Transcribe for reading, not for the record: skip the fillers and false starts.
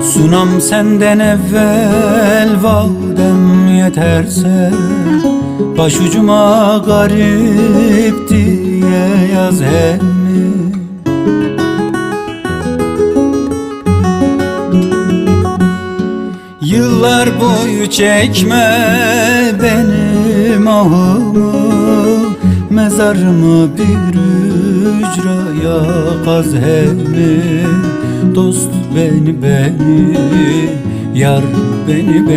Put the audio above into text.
Sunam senden evvel vadem yeterse, başucuma garip diye yaz emmi. Yıllar boyu çekme benim ahımı, mezarımı bir ücraya kaz emmi. Dost beni, yar beni